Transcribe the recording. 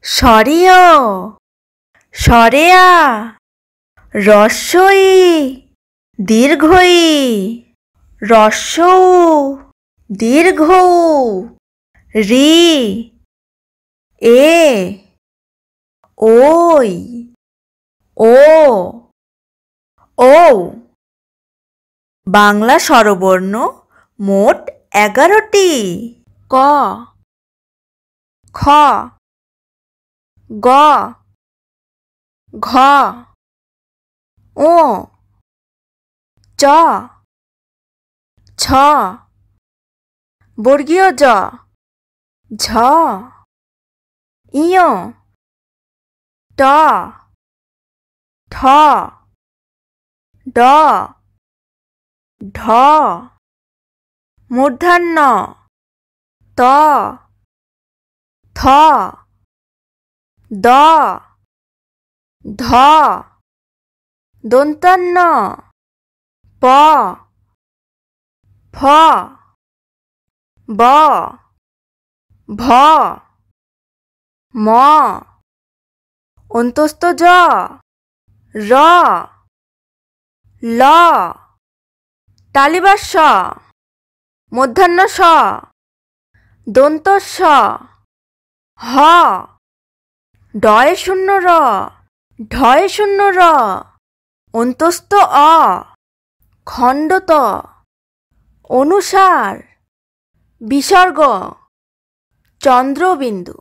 সরিয় সরেয়া রস্বই দীর্ঘই রস্বৌ দীর্ঘৌ রি এ ওই ও ঔ। বাংলা স্বরবর্ণ মোট 11টি। ক খ গ ঘ ঙ চ ছ বর্গীয় জ ঝ ইয় ট ঠ ড ঢ মূর্ধন্য ত থ দ ধ দন্ত্যান্ন প ফ ব ভ ম অন্তস্থ জ র ল তালিবাস স মূর্ধন্য স দন্ত স হ ডয়ে শূন্য র ঢয়ে শূন্য র অন্তস্থ অ খণ্ডত অনুসার বিসর্গ চন্দ্রবিন্দু।